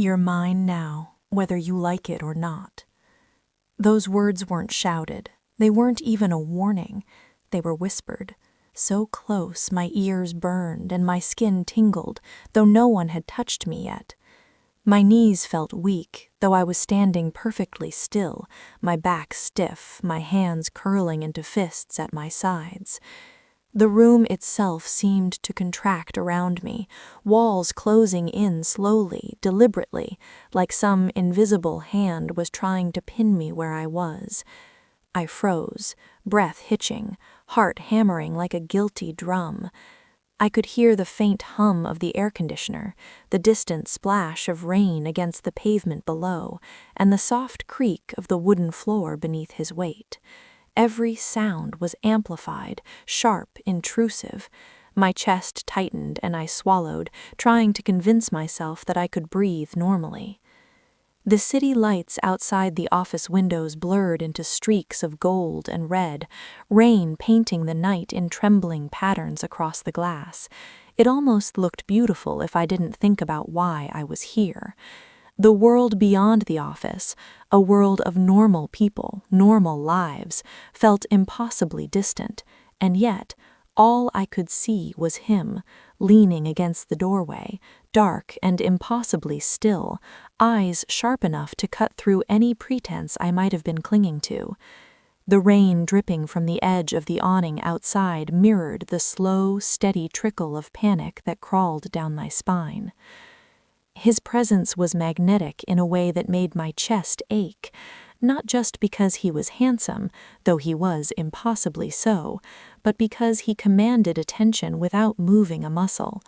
You're mine now, whether you like it or not. Those words weren't shouted. They weren't even a warning. They were whispered. So close, my ears burned and my skin tingled, though no one had touched me yet. My knees felt weak, though I was standing perfectly still, my back stiff, my hands curling into fists at my sides. The room itself seemed to contract around me, walls closing in slowly, deliberately, like some invisible hand was trying to pin me where I was. I froze, breath hitching, heart hammering like a guilty drum. I could hear the faint hum of the air conditioner, the distant splash of rain against the pavement below, and the soft creak of the wooden floor beneath his weight. Every sound was amplified, sharp, intrusive. My chest tightened and I swallowed, trying to convince myself that I could breathe normally. The city lights outside the office windows blurred into streaks of gold and red, rain painting the night in trembling patterns across the glass. It almost looked beautiful if I didn't think about why I was here. The world beyond the office, a world of normal people, normal lives, felt impossibly distant, and yet all I could see was him, leaning against the doorway, dark and impossibly still, eyes sharp enough to cut through any pretense I might have been clinging to. The rain dripping from the edge of the awning outside mirrored the slow, steady trickle of panic that crawled down my spine. His presence was magnetic in a way that made my chest ache, not just because he was handsome, though he was impossibly so, but because he commanded attention without moving a muscle.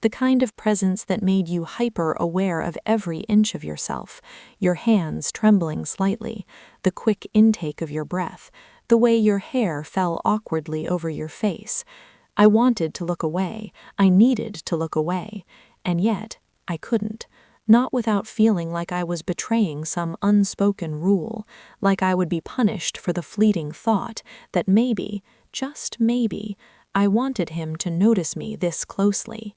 The kind of presence that made you hyper-aware of every inch of yourself, your hands trembling slightly, the quick intake of your breath, the way your hair fell awkwardly over your face. I wanted to look away, I needed to look away, and yet I couldn't, not without feeling like I was betraying some unspoken rule, like I would be punished for the fleeting thought that maybe, just maybe, I wanted him to notice me this closely.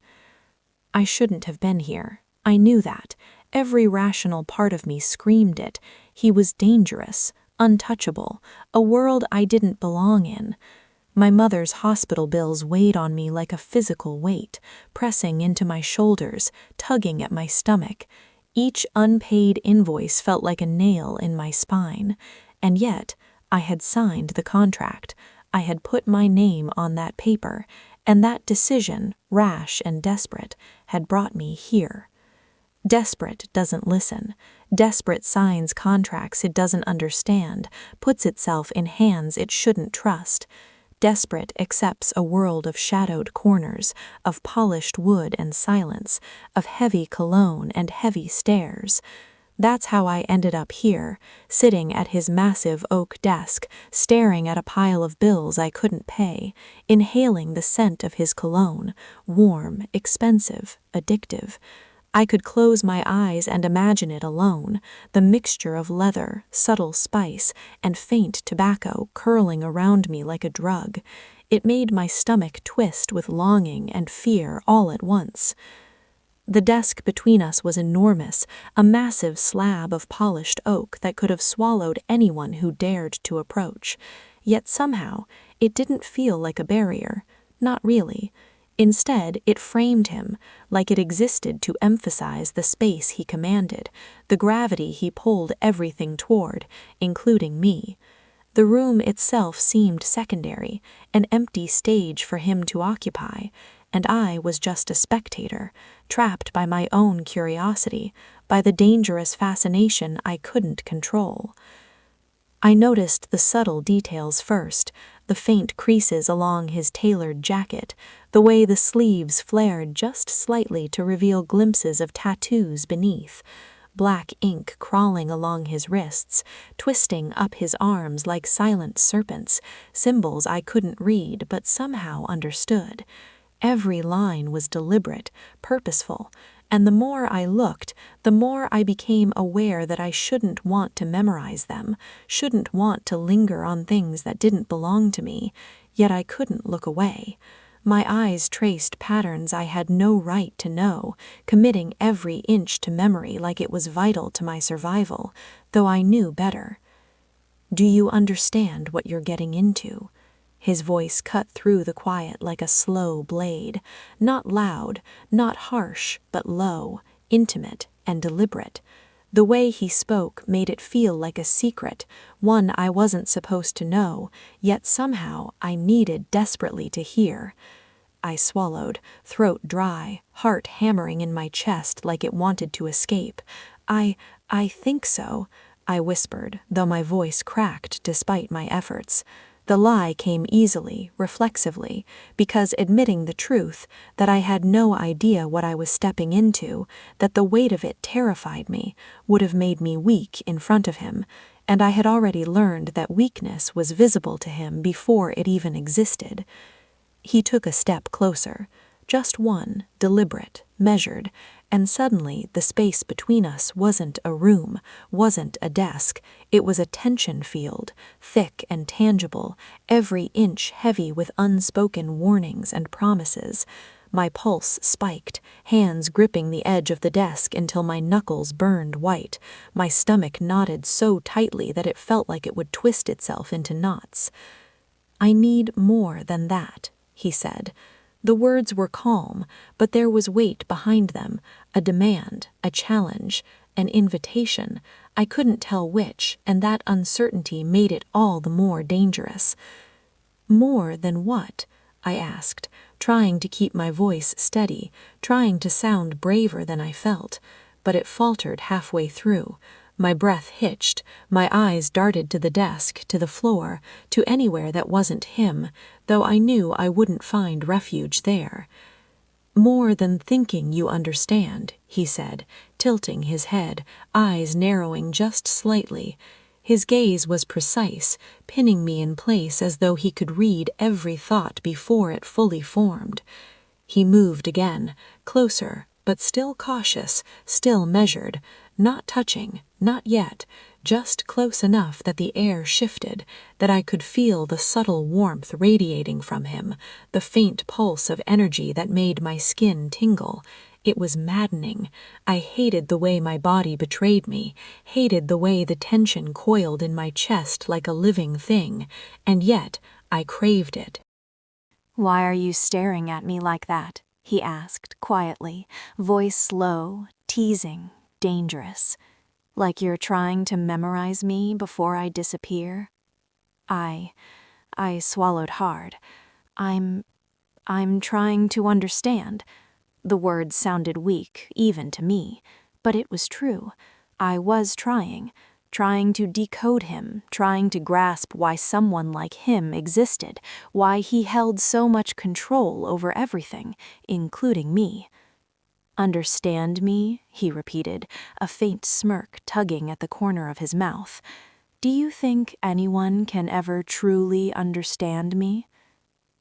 I shouldn't have been here. I knew that. Every rational part of me screamed it. He was dangerous, untouchable, a world I didn't belong in. My mother's hospital bills weighed on me like a physical weight, pressing into my shoulders, tugging at my stomach. Each unpaid invoice felt like a nail in my spine. And yet, I had signed the contract. I had put my name on that paper, and that decision, rash and desperate, had brought me here. Desperate doesn't listen. Desperate signs contracts it doesn't understand, puts itself in hands it shouldn't trust. Desperate accepts a world of shadowed corners, of polished wood and silence, of heavy cologne and heavy stairs. That's how I ended up here, sitting at his massive oak desk, staring at a pile of bills I couldn't pay, inhaling the scent of his cologne, warm, expensive, addictive. I could close my eyes and imagine it alone, the mixture of leather, subtle spice, and faint tobacco curling around me like a drug. It made my stomach twist with longing and fear all at once. The desk between us was enormous, a massive slab of polished oak that could have swallowed anyone who dared to approach. Yet somehow, it didn't feel like a barrier. Not really. Instead, it framed him, like it existed to emphasize the space he commanded, the gravity he pulled everything toward, including me. The room itself seemed secondary, an empty stage for him to occupy, and I was just a spectator, trapped by my own curiosity, by the dangerous fascination I couldn't control. I noticed the subtle details first, the faint creases along his tailored jacket, the way the sleeves flared just slightly to reveal glimpses of tattoos beneath, black ink crawling along his wrists, twisting up his arms like silent serpents, symbols I couldn't read but somehow understood. Every line was deliberate, purposeful, and the more I looked, the more I became aware that I shouldn't want to memorize them, shouldn't want to linger on things that didn't belong to me, yet I couldn't look away. My eyes traced patterns I had no right to know, committing every inch to memory like it was vital to my survival, though I knew better. Do you understand what you're getting into? His voice cut through the quiet like a slow blade, not loud, not harsh, but low, intimate, and deliberate. The way he spoke made it feel like a secret, one I wasn't supposed to know, yet somehow I needed desperately to hear. I swallowed, throat dry, heart hammering in my chest like it wanted to escape. I think so, I whispered, though my voice cracked despite my efforts. The lie came easily, reflexively, because admitting the truth, that I had no idea what I was stepping into, that the weight of it terrified me, would have made me weak in front of him, and I had already learned that weakness was visible to him before it even existed. He took a step closer, just one, deliberate, measured, and suddenly the space between us wasn't a room, wasn't a desk, it was a tension field, thick and tangible, every inch heavy with unspoken warnings and promises. My pulse spiked, hands gripping the edge of the desk until my knuckles burned white. My stomach knotted so tightly that it felt like it would twist itself into knots. I need more than that, he said. The words were calm, but there was weight behind them, a demand, a challenge, an invitation. I couldn't tell which, and that uncertainty made it all the more dangerous. More than what? I asked, trying to keep my voice steady, trying to sound braver than I felt, but it faltered halfway through. My breath hitched, my eyes darted to the desk, to the floor, to anywhere that wasn't him, though I knew I wouldn't find refuge there. More than thinking you understand, he said, tilting his head, eyes narrowing just slightly. His gaze was precise, pinning me in place as though he could read every thought before it fully formed. He moved again, closer, but still cautious, still measured, not touching, not yet, just close enough that the air shifted, that I could feel the subtle warmth radiating from him, the faint pulse of energy that made my skin tingle. It was maddening. I hated the way my body betrayed me, hated the way the tension coiled in my chest like a living thing, and yet I craved it. "Why are you staring at me like that?" he asked quietly, voice low, teasing, dangerous. "Like you're trying to memorize me before I disappear?" I swallowed hard. I'm trying to understand." The words sounded weak, even to me, but it was true. I was trying to decode him, trying to grasp why someone like him existed, why he held so much control over everything, including me. "Understand me?" he repeated, a faint smirk tugging at the corner of his mouth. "Do you think anyone can ever truly understand me?"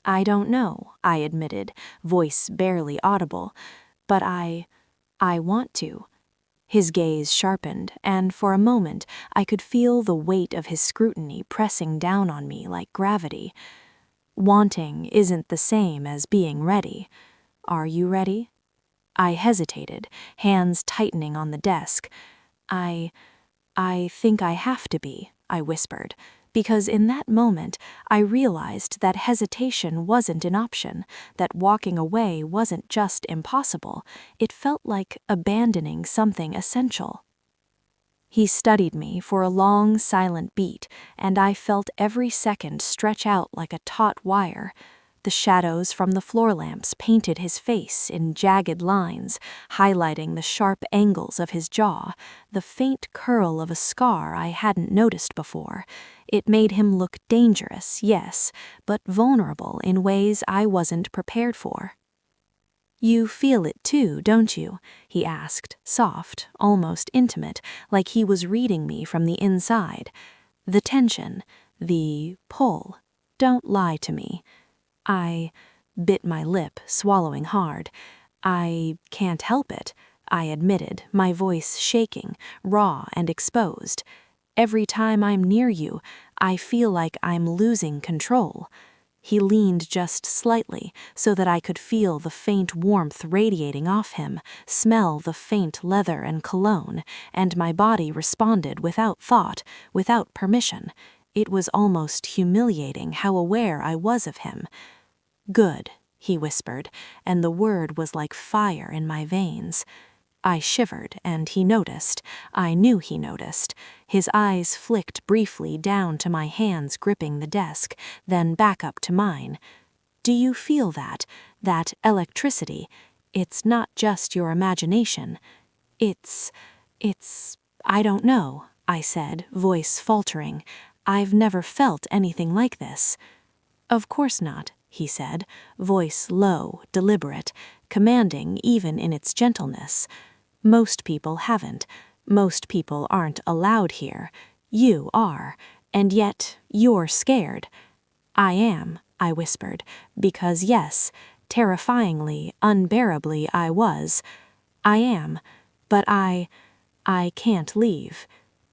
"I don't know," I admitted, voice barely audible, "but I want to." His gaze sharpened, and for a moment I could feel the weight of his scrutiny pressing down on me like gravity. "Wanting isn't the same as being ready. Are you ready?" I hesitated, hands tightening on the desk. I think I have to be," I whispered, because in that moment I realized that hesitation wasn't an option, that walking away wasn't just impossible, it felt like abandoning something essential. He studied me for a long, silent beat, and I felt every second stretch out like a taut wire. The shadows from the floor lamps painted his face in jagged lines, highlighting the sharp angles of his jaw, the faint curl of a scar I hadn't noticed before. It made him look dangerous, yes, but vulnerable in ways I wasn't prepared for. "You feel it too, don't you?" he asked, soft, almost intimate, like he was reading me from the inside. "The tension, the pull. Don't lie to me." I bit my lip, swallowing hard. "I can't help it," I admitted, my voice shaking, raw and exposed. "Every time I'm near you, I feel like I'm losing control." He leaned just slightly so that I could feel the faint warmth radiating off him, smell the faint leather and cologne, and my body responded without thought, without permission. It was almost humiliating how aware I was of him. "Good," he whispered, and the word was like fire in my veins. I shivered, and he noticed. I knew he noticed. His eyes flicked briefly down to my hands gripping the desk, then back up to mine. "Do you feel that? That electricity? It's not just your imagination. It's... I don't know," I said, voice faltering. "I've never felt anything like this." "Of course not," he said, voice low, deliberate, commanding even in its gentleness. "Most people haven't. Most people aren't allowed here. You are. And yet you're scared." "I am," I whispered, because yes, terrifyingly, unbearably I was. "I am. But I can't leave."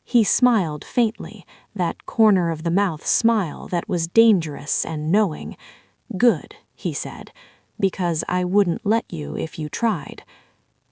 He smiled faintly, that corner of the mouth smile that was dangerous and knowing. "Good," he said, "because I wouldn't let you if you tried."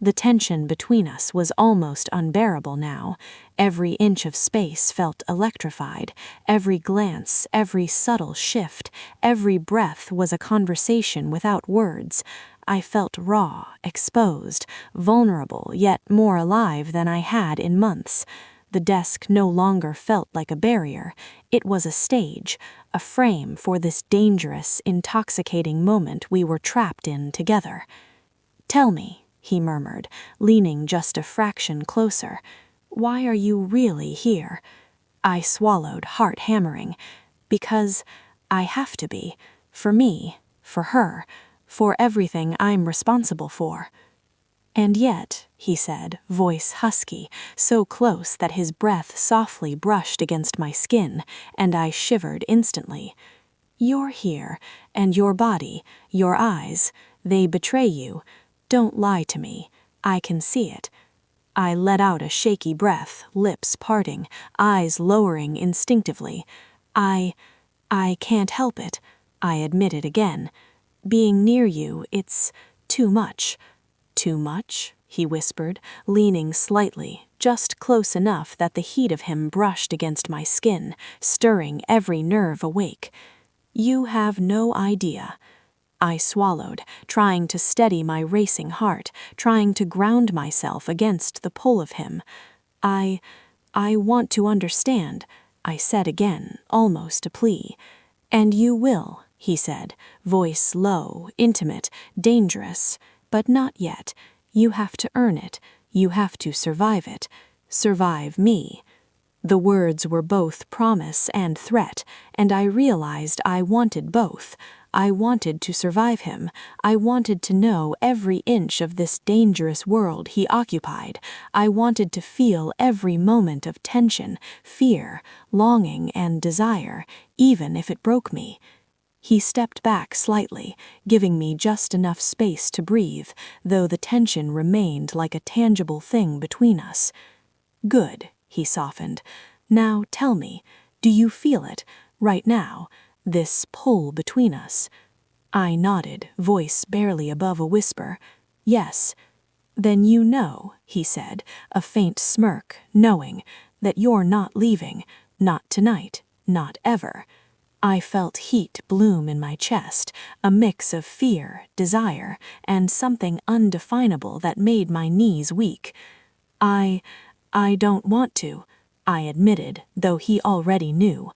The tension between us was almost unbearable now. Every inch of space felt electrified. Every glance, every subtle shift, every breath was a conversation without words. I felt raw, exposed, vulnerable, yet more alive than I had in months. The desk no longer felt like a barrier. It was a stage, a frame for this dangerous, intoxicating moment we were trapped in together. "Tell me," he murmured, leaning just a fraction closer, "why are you really here?" I swallowed, heart hammering. "Because I have to be. For me, for her, for everything I'm responsible for." "And yet," he said, voice husky, so close that his breath softly brushed against my skin, and I shivered instantly. "You're here, and your body, your eyes, they betray you. Don't lie to me. I can see it." I let out a shaky breath, lips parting, eyes lowering instinctively. I can't help it," I admitted again. "Being near you, it's too much." "Too much?" he whispered, leaning slightly, just close enough that the heat of him brushed against my skin, stirring every nerve awake. "You have no idea." I swallowed, trying to steady my racing heart, trying to ground myself against the pull of him. I want to understand," I said again, almost a plea. "And you will," he said, voice low, intimate, dangerous. "But not yet. You have to earn it. You have to survive it. Survive me." The words were both promise and threat, and I realized I wanted both. I wanted to survive him. I wanted to know every inch of this dangerous world he occupied. I wanted to feel every moment of tension, fear, longing, and desire, even if it broke me. He stepped back slightly, giving me just enough space to breathe, though the tension remained like a tangible thing between us. "Good," he softened. "Now tell me, do you feel it, right now, this pull between us?" I nodded, voice barely above a whisper. "Yes." "Then you know," he said, a faint smirk, knowing, "that you're not leaving, not tonight, not ever." I felt heat bloom in my chest, a mix of fear, desire, and something undefinable that made my knees weak. I don't want to," I admitted, though he already knew.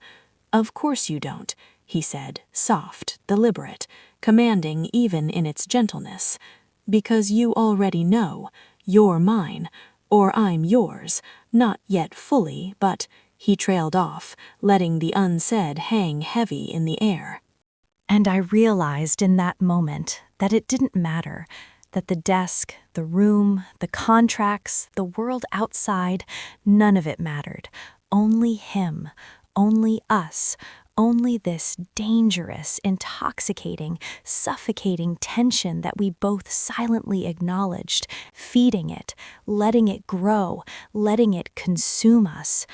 "Of course you don't," he said, soft, deliberate, commanding even in its gentleness. "Because you already know. You're mine, or I'm yours, not yet fully, but..." He trailed off, letting the unsaid hang heavy in the air. And I realized in that moment that it didn't matter, that the desk, the room, the contracts, the world outside, none of it mattered. Only him, only us, only this dangerous, intoxicating, suffocating tension that we both silently acknowledged, feeding it, letting it grow, letting it consume us.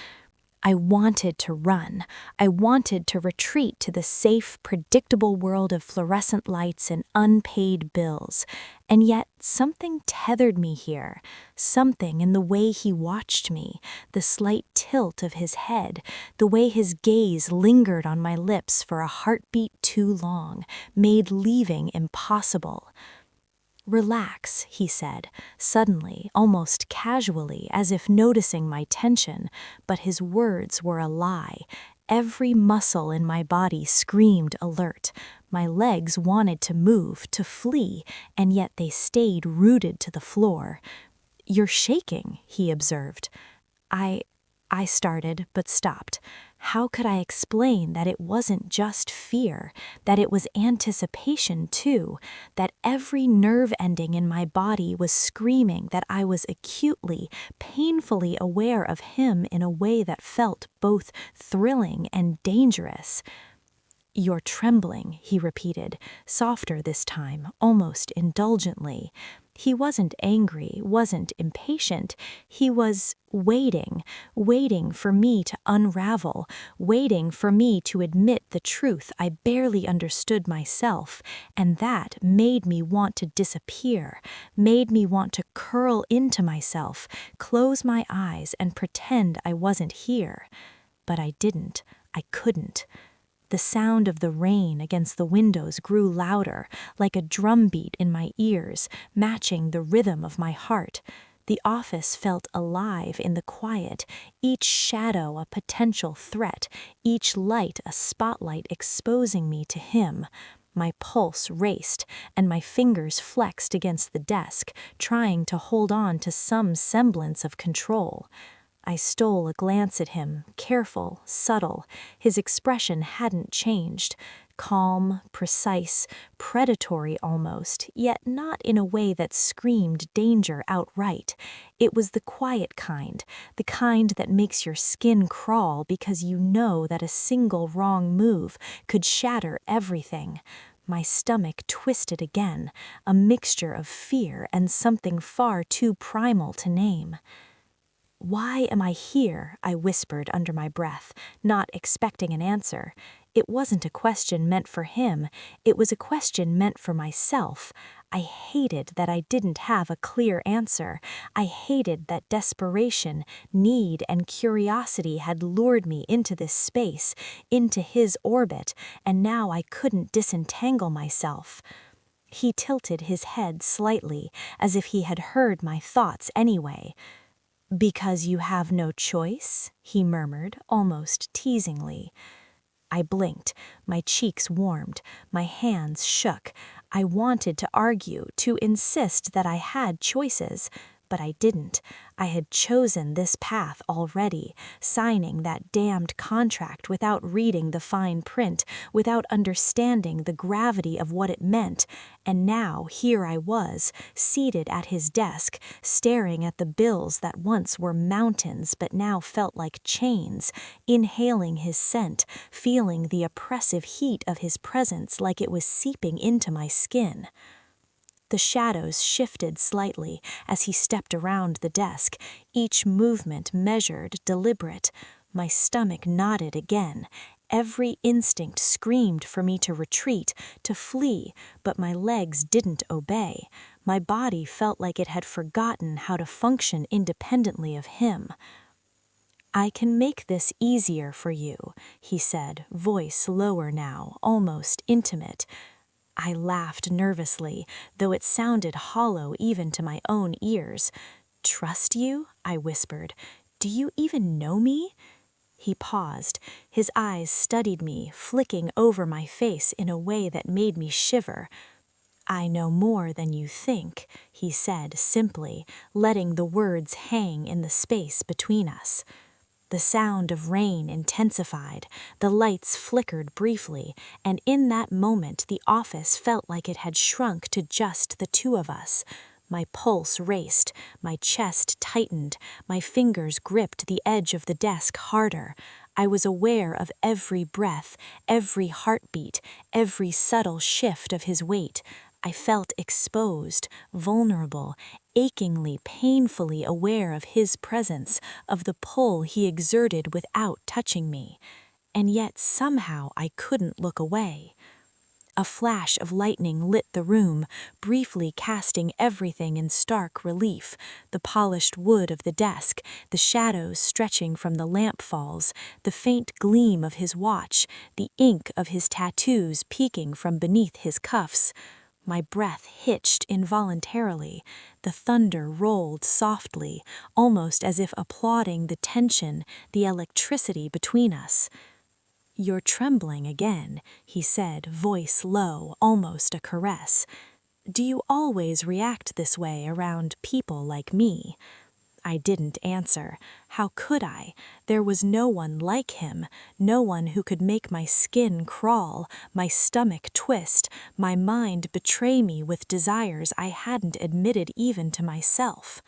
I wanted to run. I wanted to retreat to the safe, predictable world of fluorescent lights and unpaid bills. And yet, something tethered me here. Something in the way he watched me, the slight tilt of his head, the way his gaze lingered on my lips for a heartbeat too long, made leaving impossible. "Relax," he said, suddenly, almost casually, as if noticing my tension, but his words were a lie. Every muscle in my body screamed alert. My legs wanted to move, to flee, and yet they stayed rooted to the floor. "You're shaking," he observed. I started, but stopped. How could I explain that it wasn't just fear, that it was anticipation too, that every nerve ending in my body was screaming that I was acutely, painfully aware of him in a way that felt both thrilling and dangerous? "You're trembling," he repeated, softer this time, almost indulgently. He wasn't angry, wasn't impatient. He was waiting for me to unravel, waiting for me to admit the truth I barely understood myself, and that made me want to disappear, made me want to curl into myself, close my eyes and pretend I wasn't here. But I didn't. I couldn't. The sound of the rain against the windows grew louder, like a drumbeat in my ears, matching the rhythm of my heart. The office felt alive in the quiet, each shadow a potential threat, each light a spotlight exposing me to him. My pulse raced, and my fingers flexed against the desk, trying to hold on to some semblance of control. I stole a glance at him, careful, subtle. His expression hadn't changed. Calm, precise, predatory almost, yet not in a way that screamed danger outright. It was the quiet kind, the kind that makes your skin crawl because you know that a single wrong move could shatter everything. My stomach twisted again, a mixture of fear and something far too primal to name. "Why am I here?" I whispered under my breath, not expecting an answer. It wasn't a question meant for him, it was a question meant for myself. I hated that I didn't have a clear answer. I hated that desperation, need, and curiosity had lured me into this space, into his orbit, and now I couldn't disentangle myself. He tilted his head slightly, as if he had heard my thoughts anyway. "Because you have no choice?" he murmured, almost teasingly. I blinked, my cheeks warmed, my hands shook. I wanted to argue, to insist that I had choices, but I didn't. I had chosen this path already, signing that damned contract without reading the fine print, without understanding the gravity of what it meant, and now here I was, seated at his desk, staring at the bills that once were mountains but now felt like chains, inhaling his scent, feeling the oppressive heat of his presence like it was seeping into my skin. The shadows shifted slightly as he stepped around the desk, each movement measured, deliberate. My stomach knotted again. Every instinct screamed for me to retreat, to flee, but my legs didn't obey. My body felt like it had forgotten how to function independently of him. "I can make this easier for you," he said, voice lower now, almost intimate. I laughed nervously, though it sounded hollow even to my own ears. "Trust you?" I whispered. "Do you even know me?" He paused. His eyes studied me, flicking over my face in a way that made me shiver. "I know more than you think," he said simply, letting the words hang in the space between us. The sound of rain intensified, the lights flickered briefly, and in that moment the office felt like it had shrunk to just the two of us. My pulse raced, my chest tightened, my fingers gripped the edge of the desk harder. I was aware of every breath, every heartbeat, every subtle shift of his weight. I felt exposed, vulnerable, achingly, painfully aware of his presence, of the pull he exerted without touching me, and yet somehow I couldn't look away. A flash of lightning lit the room, briefly casting everything in stark relief: the polished wood of the desk, the shadows stretching from the lamp falls, the faint gleam of his watch, the ink of his tattoos peeking from beneath his cuffs. My breath hitched involuntarily. The thunder rolled softly, almost as if applauding the tension, the electricity between us. "You're trembling again," he said, voice low, almost a caress. "Do you always react this way around people like me?" I didn't answer. How could I? There was no one like him, no one who could make my skin crawl, my stomach twist, my mind betray me with desires I hadn't admitted even to myself.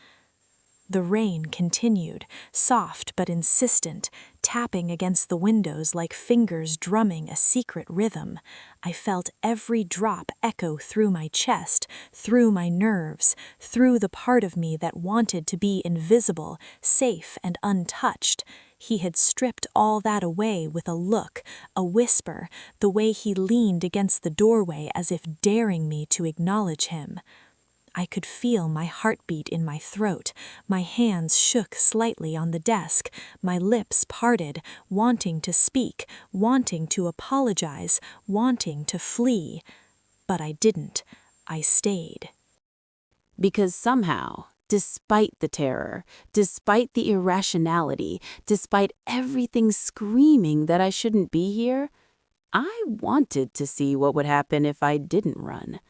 The rain continued, soft but insistent, tapping against the windows like fingers drumming a secret rhythm. I felt every drop echo through my chest, through my nerves, through the part of me that wanted to be invisible, safe and untouched. He had stripped all that away with a look, a whisper, the way he leaned against the doorway as if daring me to acknowledge him. I could feel my heartbeat in my throat. My hands shook slightly on the desk, my lips parted, wanting to speak, wanting to apologize, wanting to flee. But I didn't. I stayed. Because somehow, despite the terror, despite the irrationality, despite everything screaming that I shouldn't be here, I wanted to see what would happen if I didn't run.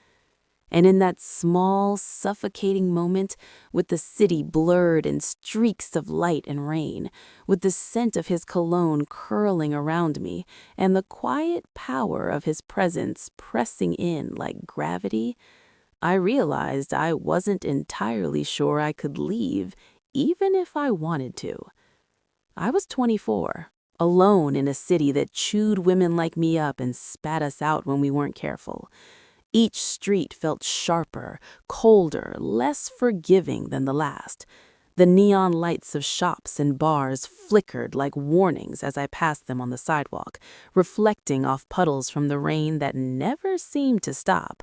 And in that small, suffocating moment, with the city blurred in streaks of light and rain, with the scent of his cologne curling around me, and the quiet power of his presence pressing in like gravity, I realized I wasn't entirely sure I could leave, even if I wanted to. I was 24, alone in a city that chewed women like me up and spat us out when we weren't careful. Each street felt sharper, colder, less forgiving than the last. The neon lights of shops and bars flickered like warnings as I passed them on the sidewalk, reflecting off puddles from the rain that never seemed to stop.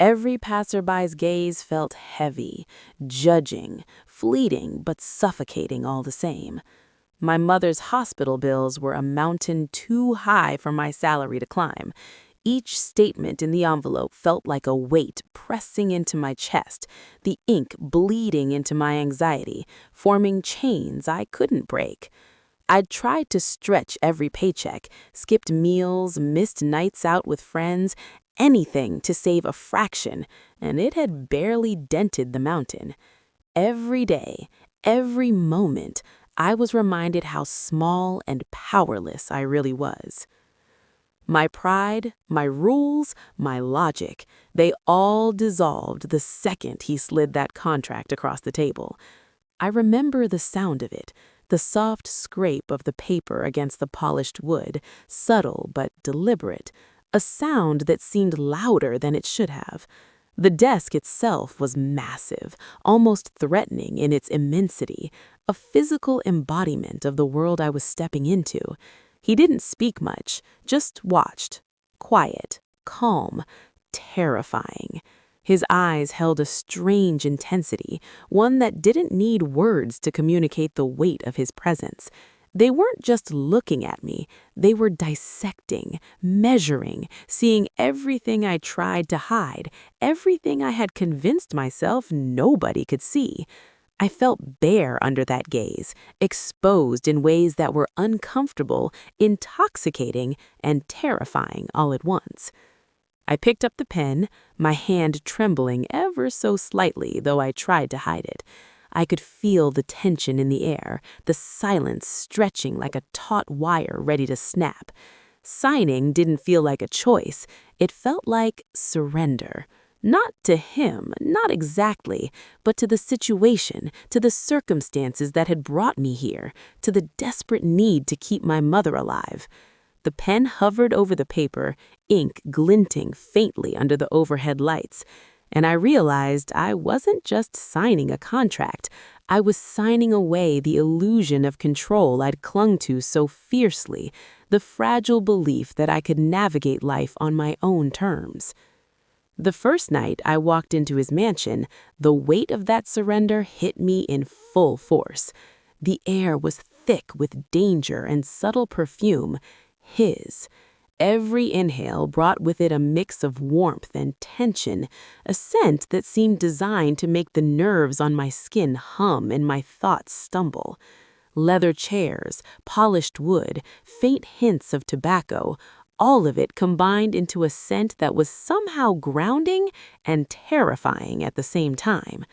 Every passerby's gaze felt heavy, judging, fleeting, but suffocating all the same. My mother's hospital bills were a mountain too high for my salary to climb. Each statement in the envelope felt like a weight pressing into my chest, the ink bleeding into my anxiety, forming chains I couldn't break. I'd tried to stretch every paycheck, skipped meals, missed nights out with friends, anything to save a fraction, and it had barely dented the mountain. Every day, every moment, I was reminded how small and powerless I really was. My pride, my rules, my logic, they all dissolved the second he slid that contract across the table. I remember the sound of it, the soft scrape of the paper against the polished wood, subtle but deliberate, a sound that seemed louder than it should have. The desk itself was massive, almost threatening in its immensity, a physical embodiment of the world I was stepping into. He didn't speak much, just watched. Quiet, calm, terrifying. His eyes held a strange intensity, one that didn't need words to communicate the weight of his presence. They weren't just looking at me, they were dissecting, measuring, seeing everything I tried to hide, everything I had convinced myself nobody could see. I felt bare under that gaze, exposed in ways that were uncomfortable, intoxicating, and terrifying all at once. I picked up the pen, my hand trembling ever so slightly, though I tried to hide it. I could feel the tension in the air, the silence stretching like a taut wire ready to snap. Signing didn't feel like a choice. It felt like surrender. Not to him, not exactly, but to the situation, to the circumstances that had brought me here, to the desperate need to keep my mother alive. The pen hovered over the paper, ink glinting faintly under the overhead lights. And I realized I wasn't just signing a contract. I was signing away the illusion of control I'd clung to so fiercely, the fragile belief that I could navigate life on my own terms. The first night I walked into his mansion, the weight of that surrender hit me in full force. The air was thick with danger and subtle perfume, his. Every inhale brought with it a mix of warmth and tension, a scent that seemed designed to make the nerves on my skin hum and my thoughts stumble. Leather chairs, polished wood, faint hints of tobacco, all of it combined into a scent that was somehow grounding and terrifying at the same time.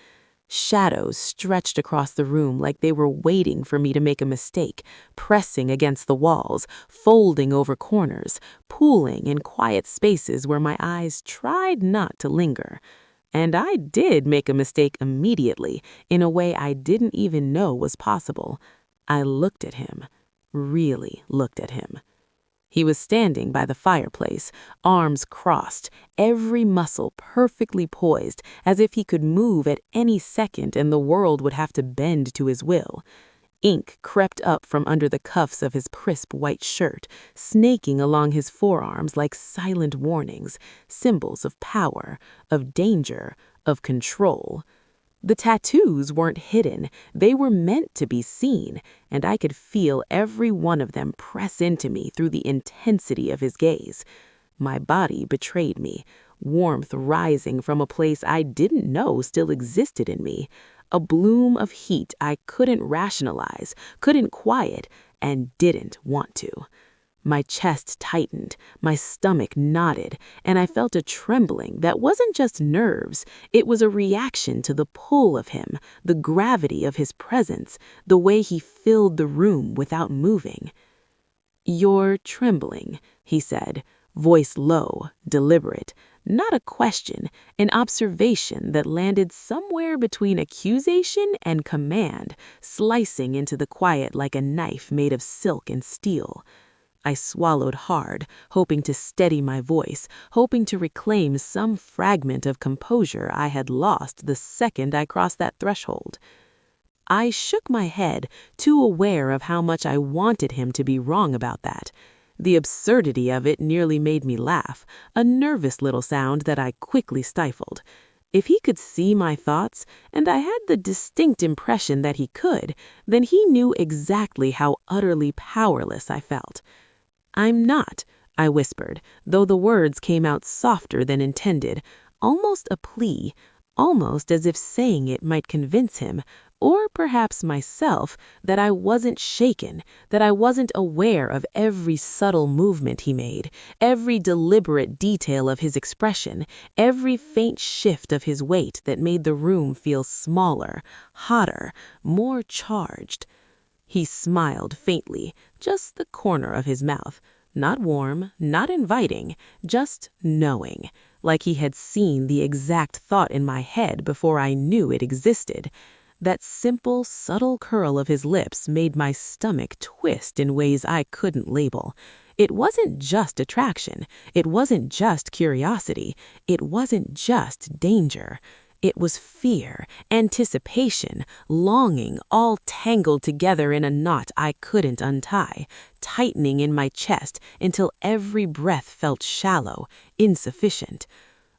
Shadows stretched across the room like they were waiting for me to make a mistake, pressing against the walls, folding over corners, pooling in quiet spaces where my eyes tried not to linger. And I did make a mistake immediately, in a way I didn't even know was possible. I looked at him, really looked at him. He was standing by the fireplace, arms crossed, every muscle perfectly poised, as if he could move at any second and the world would have to bend to his will. Ink crept up from under the cuffs of his crisp white shirt, snaking along his forearms like silent warnings, symbols of power, of danger, of control. The tattoos weren't hidden, they were meant to be seen, and I could feel every one of them press into me through the intensity of his gaze. My body betrayed me, warmth rising from a place I didn't know still existed in me, a bloom of heat I couldn't rationalize, couldn't quiet, and didn't want to. My chest tightened, my stomach knotted, and I felt a trembling that wasn't just nerves. It was a reaction to the pull of him, the gravity of his presence, the way he filled the room without moving. "You're trembling," he said, voice low, deliberate. Not a question, an observation that landed somewhere between accusation and command, slicing into the quiet like a knife made of silk and steel. I swallowed hard, hoping to steady my voice, hoping to reclaim some fragment of composure I had lost the second I crossed that threshold. I shook my head, too aware of how much I wanted him to be wrong about that. The absurdity of it nearly made me laugh, a nervous little sound that I quickly stifled. If he could see my thoughts, and I had the distinct impression that he could, then he knew exactly how utterly powerless I felt. "I'm not," I whispered, though the words came out softer than intended, almost a plea, almost as if saying it might convince him, or perhaps myself, that I wasn't shaken, that I wasn't aware of every subtle movement he made, every deliberate detail of his expression, every faint shift of his weight that made the room feel smaller, hotter, more charged. He smiled faintly, just the corner of his mouth, not warm, not inviting, just knowing, like he had seen the exact thought in my head before I knew it existed. That simple, subtle curl of his lips made my stomach twist in ways I couldn't label. It wasn't just attraction, it wasn't just curiosity, it wasn't just danger. It was fear, anticipation, longing, all tangled together in a knot I couldn't untie, tightening in my chest until every breath felt shallow, insufficient.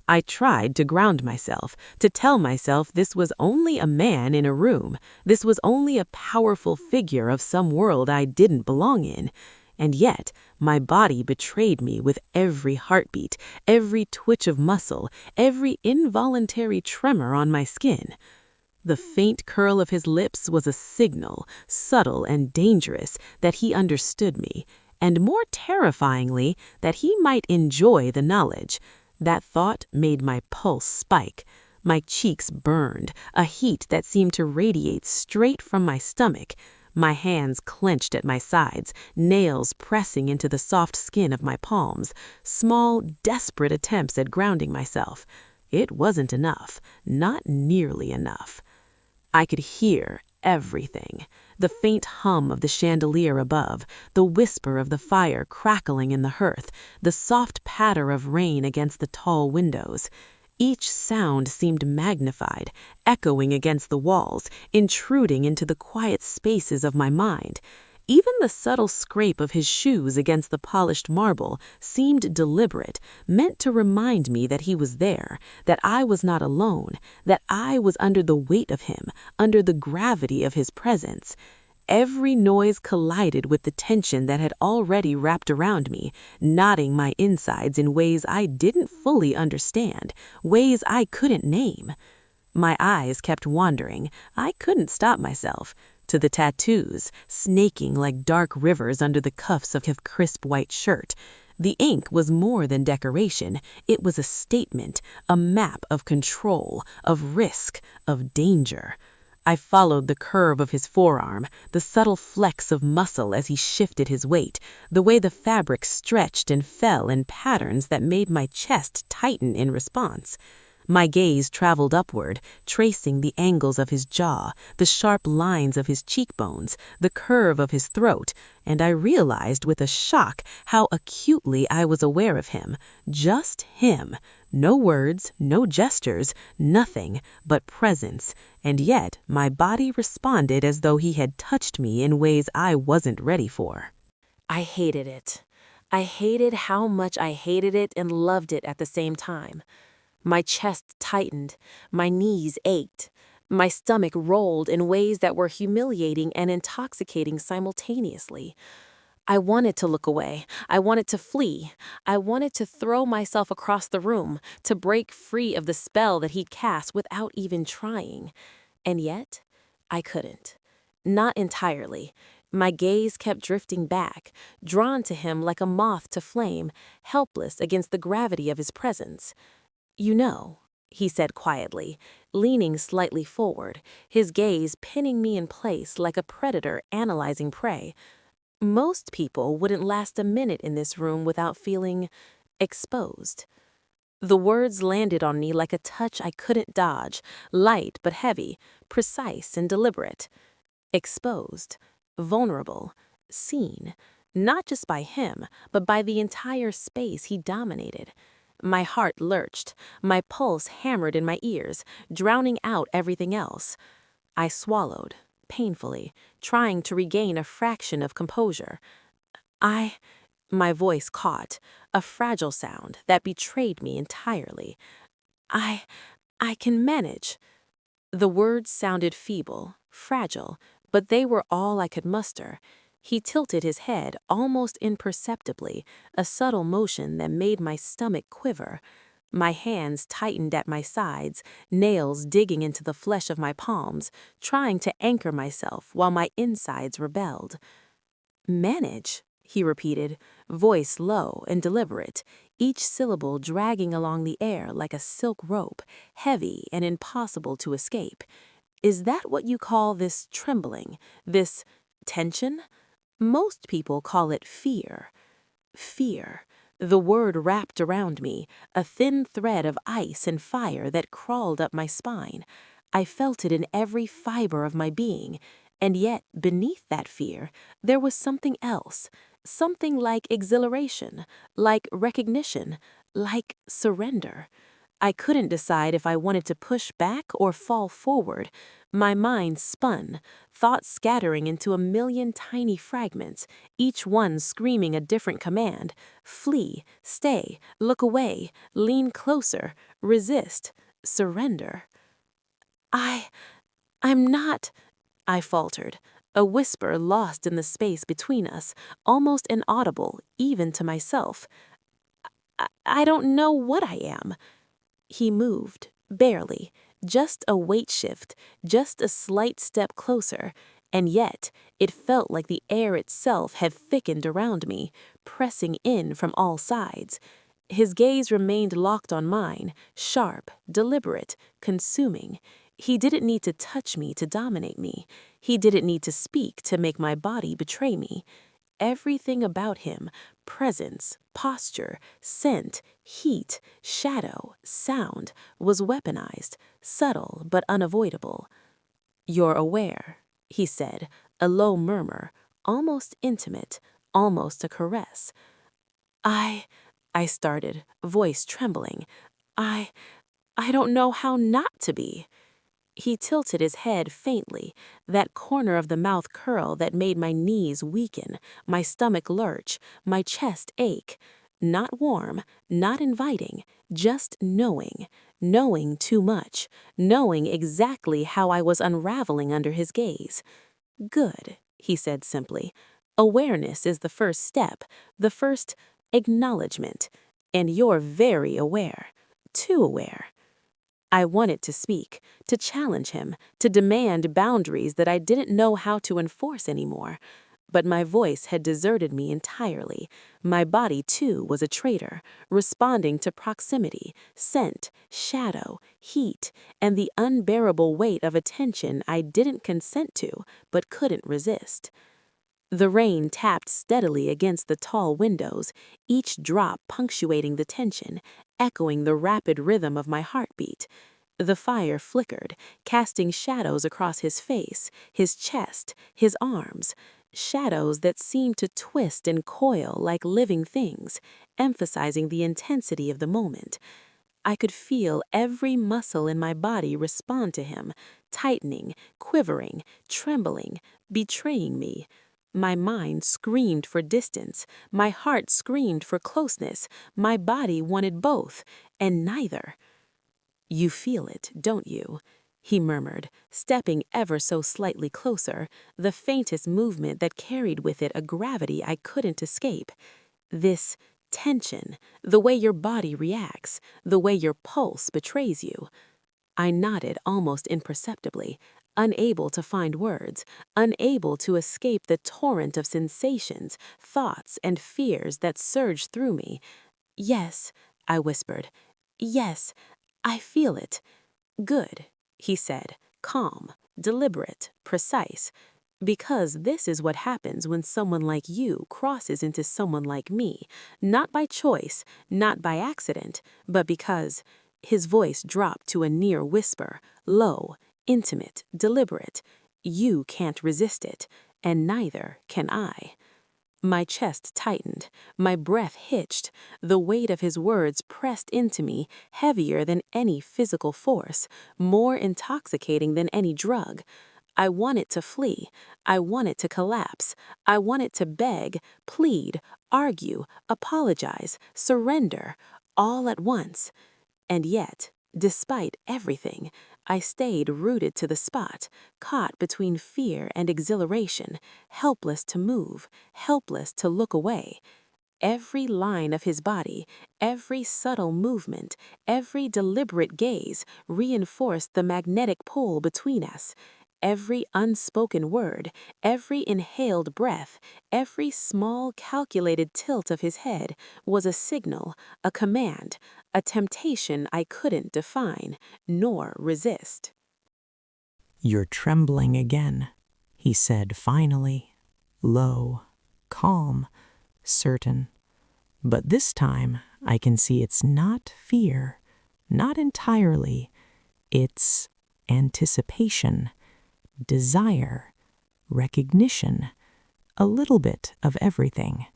I tried to ground myself, to tell myself this was only a man in a room, this was only a powerful figure of some world I didn't belong in. And yet, my body betrayed me with every heartbeat, every twitch of muscle, every involuntary tremor on my skin. The faint curl of his lips was a signal, subtle and dangerous, that he understood me, and more terrifyingly, that he might enjoy the knowledge. That thought made my pulse spike. My cheeks burned, a heat that seemed to radiate straight from my stomach. My hands clenched at my sides, nails pressing into the soft skin of my palms, small, desperate attempts at grounding myself. It wasn't enough, not nearly enough. I could hear everything. The faint hum of the chandelier above, the whisper of the fire crackling in the hearth, the soft patter of rain against the tall windows. Each sound seemed magnified, echoing against the walls, intruding into the quiet spaces of my mind. Even the subtle scrape of his shoes against the polished marble seemed deliberate, meant to remind me that he was there, that I was not alone, that I was under the weight of him, under the gravity of his presence. Every noise collided with the tension that had already wrapped around me, knotting my insides in ways I didn't fully understand, ways I couldn't name. My eyes kept wandering. I couldn't stop myself. To the tattoos, snaking like dark rivers under the cuffs of his crisp white shirt. The ink was more than decoration. It was a statement, a map of control, of risk, of danger. I followed the curve of his forearm, the subtle flex of muscle as he shifted his weight, the way the fabric stretched and fell in patterns that made my chest tighten in response. My gaze traveled upward, tracing the angles of his jaw, the sharp lines of his cheekbones, the curve of his throat, and I realized with a shock how acutely I was aware of him. Just him. No words, no gestures, nothing but presence. And yet my body responded as though he had touched me in ways I wasn't ready for. I hated it. I hated how much I hated it and loved it at the same time. My chest tightened, my knees ached, my stomach rolled in ways that were humiliating and intoxicating simultaneously. I wanted to look away. I wanted to flee. I wanted to throw myself across the room, to break free of the spell that he'd cast without even trying. And yet, I couldn't. Not entirely. My gaze kept drifting back, drawn to him like a moth to flame, helpless against the gravity of his presence. "You know," he said quietly, leaning slightly forward, his gaze pinning me in place like a predator analyzing prey. "Most people wouldn't last a minute in this room without feeling exposed." The words landed on me like a touch I couldn't dodge, light but heavy, precise and deliberate. Exposed, vulnerable, seen, not just by him, but by the entire space he dominated. My heart lurched, my pulse hammered in my ears, drowning out everything else. I swallowed, painfully, trying to regain a fraction of composure. My voice caught, a fragile sound that betrayed me entirely. I can manage." The words sounded feeble, fragile, but they were all I could muster. He tilted his head almost imperceptibly, a subtle motion that made my stomach quiver. My hands tightened at my sides, nails digging into the flesh of my palms, trying to anchor myself while my insides rebelled. "Manage?" he repeated, voice low and deliberate, each syllable dragging along the air like a silk rope, heavy and impossible to escape. "Is that what you call this trembling, this tension? Most people call it fear." Fear. The word wrapped around me, a thin thread of ice and fire that crawled up my spine. I felt it in every fiber of my being, and yet beneath that fear, there was something else, something like exhilaration, like recognition, like surrender. I couldn't decide if I wanted to push back or fall forward. My mind spun, thoughts scattering into a million tiny fragments, each one screaming a different command: flee, stay, look away, lean closer, resist, surrender. I'm not," I faltered, a whisper lost in the space between us, almost inaudible even to myself. I don't know what I am." He moved, barely, just a weight shift, just a slight step closer, and yet it felt like the air itself had thickened around me, pressing in from all sides. His gaze remained locked on mine, sharp, deliberate, consuming. He didn't need to touch me to dominate me. He didn't need to speak to make my body betray me. Everything about him, presence, posture, scent, heat, shadow, sound, was weaponized, subtle but unavoidable. "You're aware," he said, a low murmur, almost intimate, almost a caress. I started, voice trembling. I don't know how not to be. He tilted his head faintly, that corner of the mouth curl that made my knees weaken, my stomach lurch, my chest ache. Not warm, not inviting, just knowing too much, knowing exactly how I was unraveling under his gaze. Good, he said simply. Awareness is the first step, the first acknowledgement, and you're very aware, too aware. I wanted to speak, to challenge him, to demand boundaries that I didn't know how to enforce anymore. But my voice had deserted me entirely. My body, too, was a traitor, responding to proximity, scent, shadow, heat, and the unbearable weight of attention I didn't consent to, but couldn't resist. The rain tapped steadily against the tall windows, each drop punctuating the tension, echoing the rapid rhythm of my heartbeat. The fire flickered, casting shadows across his face, his chest, his arms, shadows that seemed to twist and coil like living things, emphasizing the intensity of the moment. I could feel every muscle in my body respond to him, tightening, quivering, trembling, betraying me. My mind screamed for distance, my heart screamed for closeness, my body wanted both, and neither. You feel it, don't you? He murmured, stepping ever so slightly closer, the faintest movement that carried with it a gravity I couldn't escape. This tension, the way your body reacts, the way your pulse betrays you. I nodded almost imperceptibly, unable to find words, unable to escape the torrent of sensations, thoughts, and fears that surged through me. Yes, I whispered. Yes, I feel it. Good, he said, calm, deliberate, precise. Because this is what happens when someone like you crosses into someone like me, not by choice, not by accident, but because. His voice dropped to a near whisper, low, intimate, deliberate. You can't resist it, and neither can I. My chest tightened, my breath hitched, the weight of his words pressed into me, heavier than any physical force, more intoxicating than any drug. I wanted to flee, I wanted to collapse, I wanted to beg, plead, argue, apologize, surrender, all at once. And yet, despite everything, I stayed rooted to the spot, caught between fear and exhilaration, helpless to move, helpless to look away. Every line of his body, every subtle movement, every deliberate gaze reinforced the magnetic pull between us. Every unspoken word, every inhaled breath, every small calculated tilt of his head was a signal, a command, a temptation I couldn't define nor resist. "You're trembling again," he said finally, low, calm, certain. "But this time I can see it's not fear, not entirely. It's anticipation, desire, recognition, a little bit of everything."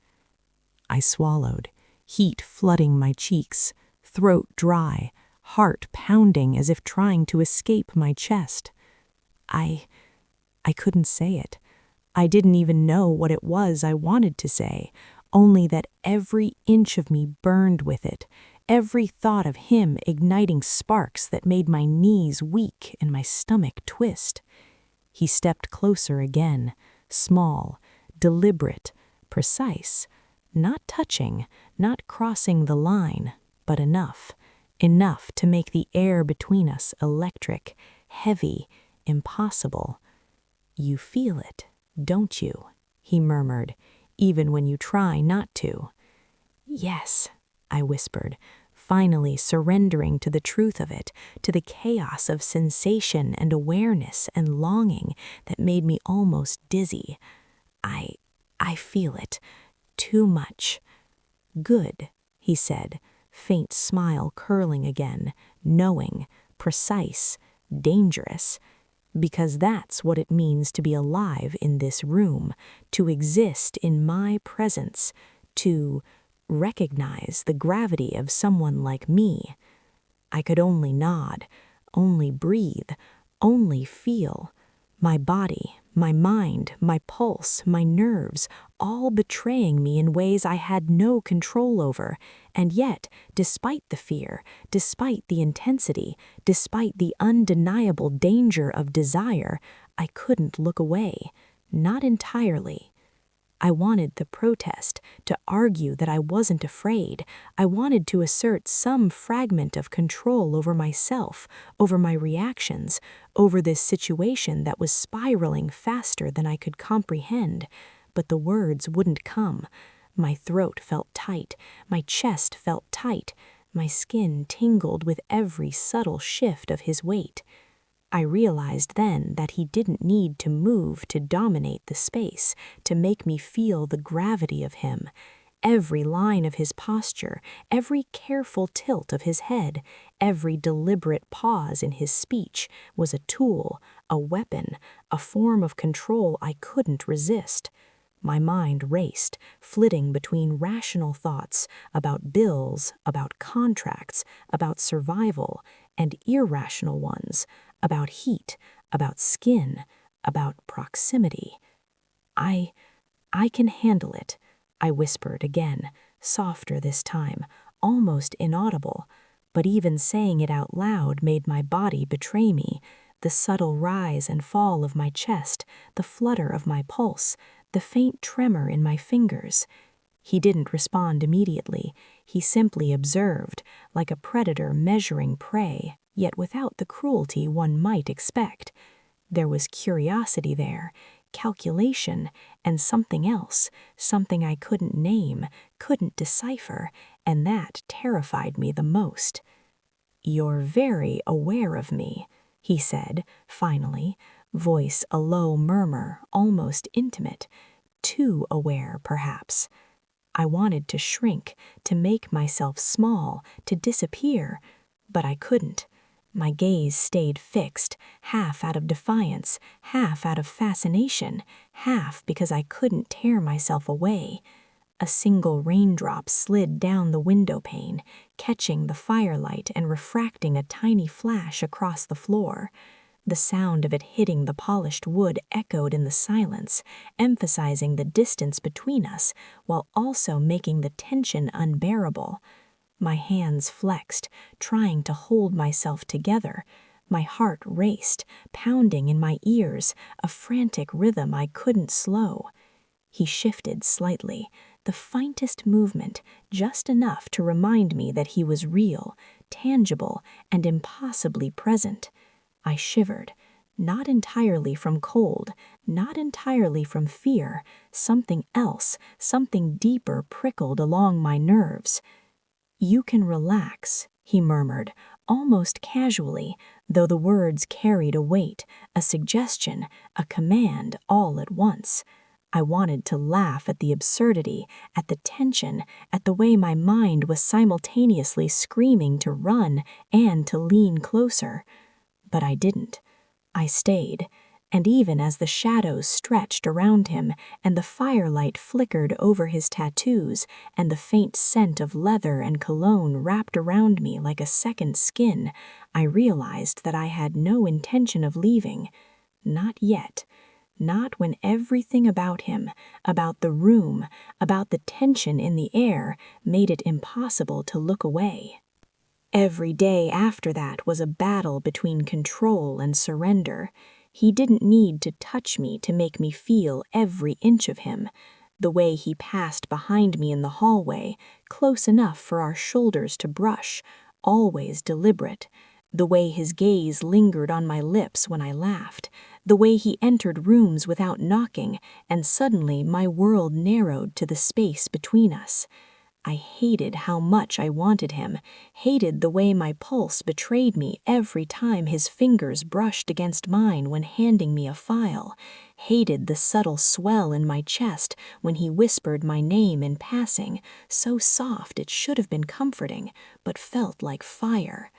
I swallowed, heat flooding my cheeks, throat dry, heart pounding as if trying to escape my chest. I couldn't say it. I didn't even know what it was I wanted to say, only that every inch of me burned with it, every thought of him igniting sparks that made my knees weak and my stomach twist. He stepped closer again, small, deliberate, precise, not touching, not crossing the line, but enough to make the air between us electric, heavy, impossible. "You feel it, don't you?" he murmured, "even when you try not to." "Yes," I whispered, finally surrendering to the truth of it, to the chaos of sensation and awareness and longing that made me almost dizzy. I feel it. Too much." "Good," he said, faint smile curling again, knowing, precise, dangerous. "Because that's what it means to be alive in this room, to exist in my presence, to recognize the gravity of someone like me." I could only nod, only breathe, only feel. My body, my mind, my pulse, my nerves, all betraying me in ways I had no control over, and yet, despite the fear, despite the intensity, despite the undeniable danger of desire, I couldn't look away, not entirely. I wanted to protest, to argue that I wasn't afraid. I wanted to assert some fragment of control over myself, over my reactions, over this situation that was spiraling faster than I could comprehend. But the words wouldn't come. My throat felt tight, my chest felt tight, my skin tingled with every subtle shift of his weight. I realized then that he didn't need to move to dominate the space, to make me feel the gravity of him. Every line of his posture, every careful tilt of his head, every deliberate pause in his speech was a tool, a weapon, a form of control I couldn't resist. My mind raced, flitting between rational thoughts about bills, about contracts, about survival, and irrational ones, about heat, about skin, about proximity. I can handle it, I whispered again, softer this time, almost inaudible, but even saying it out loud made my body betray me, the subtle rise and fall of my chest, the flutter of my pulse, the faint tremor in my fingers. He didn't respond immediately. He simply observed, like a predator measuring prey, yet without the cruelty one might expect. There was curiosity there, calculation, and something else, something I couldn't name, couldn't decipher, and that terrified me the most. "You're very aware of me," he said, finally, voice a low murmur, almost intimate. Too aware, perhaps. I wanted to shrink, to make myself small, to disappear, but I couldn't. My gaze stayed fixed, half out of defiance, half out of fascination, half because I couldn't tear myself away. A single raindrop slid down the window pane, catching the firelight and refracting a tiny flash across the floor. The sound of it hitting the polished wood echoed in the silence, emphasizing the distance between us while also making the tension unbearable. My hands flexed, trying to hold myself together. My heart raced, pounding in my ears, a frantic rhythm I couldn't slow. He shifted slightly, the faintest movement, just enough to remind me that he was real, tangible, and impossibly present. I shivered, not entirely from cold, not entirely from fear. Something else, something deeper prickled along my nerves. "You can relax," he murmured, almost casually, though the words carried a weight, a suggestion, a command all at once. I wanted to laugh at the absurdity, at the tension, at the way my mind was simultaneously screaming to run and to lean closer. But I didn't. I stayed, and even as the shadows stretched around him and the firelight flickered over his tattoos and the faint scent of leather and cologne wrapped around me like a second skin, I realized that I had no intention of leaving. Not yet. Not when everything about him, about the room, about the tension in the air, made it impossible to look away. Every day after that was a battle between control and surrender. He didn't need to touch me to make me feel every inch of him. The way he passed behind me in the hallway, close enough for our shoulders to brush, always deliberate. The way his gaze lingered on my lips when I laughed. The way he entered rooms without knocking, and suddenly my world narrowed to the space between us. I hated how much I wanted him, hated the way my pulse betrayed me every time his fingers brushed against mine when handing me a file, hated the subtle swell in my chest when he whispered my name in passing, so soft it should have been comforting, but felt like fire.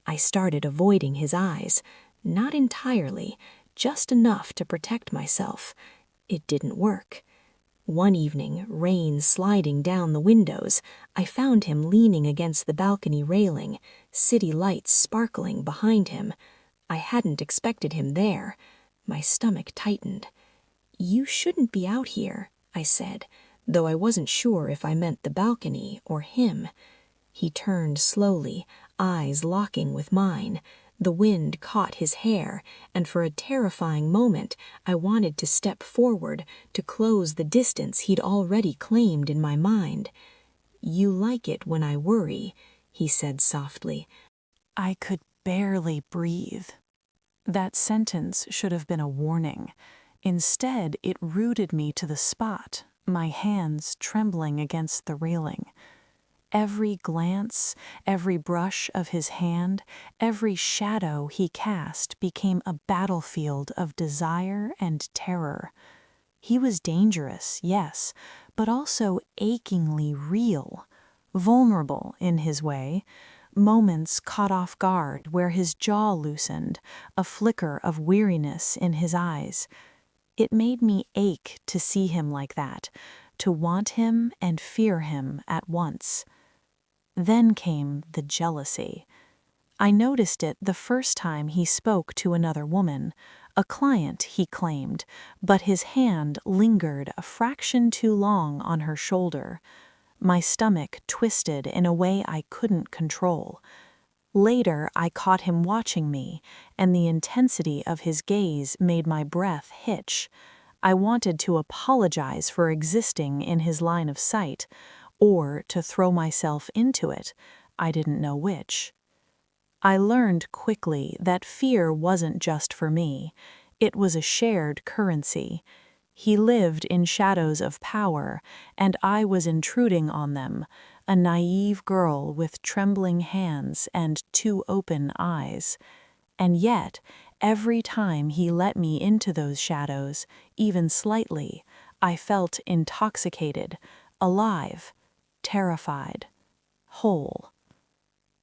I started avoiding his eyes, not entirely, just enough to protect myself. It didn't work. One evening, rain sliding down the windows, I found him leaning against the balcony railing, city lights sparkling behind him. I hadn't expected him there. My stomach tightened. "You shouldn't be out here," I said, though I wasn't sure if I meant the balcony or him. He turned slowly, eyes locking with mine. The wind caught his hair, and for a terrifying moment I wanted to step forward to close the distance he'd already claimed in my mind. "You like it when I worry," he said softly. I could barely breathe. That sentence should have been a warning. Instead, it rooted me to the spot, my hands trembling against the railing. Every glance, every brush of his hand, every shadow he cast became a battlefield of desire and terror. He was dangerous, yes, but also achingly real, vulnerable in his way. Moments caught off guard where his jaw loosened, a flicker of weariness in his eyes. It made me ache to see him like that, to want him and fear him at once. Then came the jealousy. I noticed it the first time he spoke to another woman, a client, he claimed, but his hand lingered a fraction too long on her shoulder. My stomach twisted in a way I couldn't control. Later, I caught him watching me, and the intensity of his gaze made my breath hitch. I wanted to apologize for existing in his line of sight, or to throw myself into it. I didn't know which. I learned quickly that fear wasn't just for me. It was a shared currency. He lived in shadows of power, and I was intruding on them, a naive girl with trembling hands and too open eyes. And yet, every time he let me into those shadows, even slightly, I felt intoxicated, alive, terrified, whole.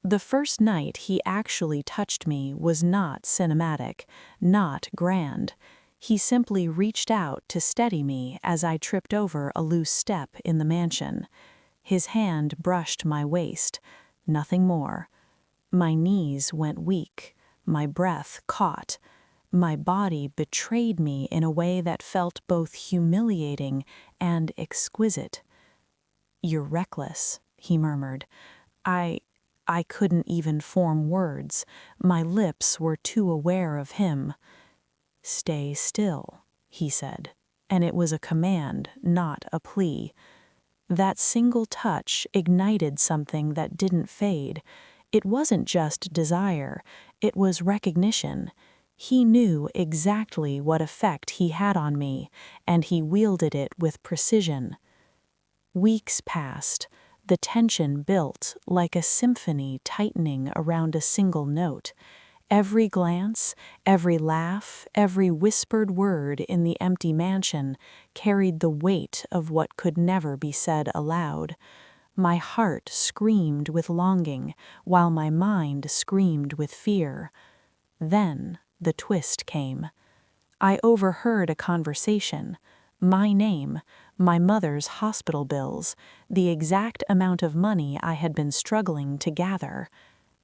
The first night he actually touched me was not cinematic, not grand. He simply reached out to steady me as I tripped over a loose step in the mansion. His hand brushed my waist, nothing more. My knees went weak, my breath caught. My body betrayed me in a way that felt both humiliating and exquisite. "You're reckless," he murmured. I couldn't even form words. My lips were too aware of him. "Stay still," he said, and it was a command, not a plea. That single touch ignited something that didn't fade. It wasn't just desire, it was recognition. He knew exactly what effect he had on me, and he wielded it with precision. Weeks passed. The tension built like a symphony tightening around a single note. Every glance, every laugh, every whispered word in the empty mansion carried the weight of what could never be said aloud. My heart screamed with longing, while my mind screamed with fear. Then the twist came. I overheard a conversation. My name, my mother's hospital bills, the exact amount of money I had been struggling to gather.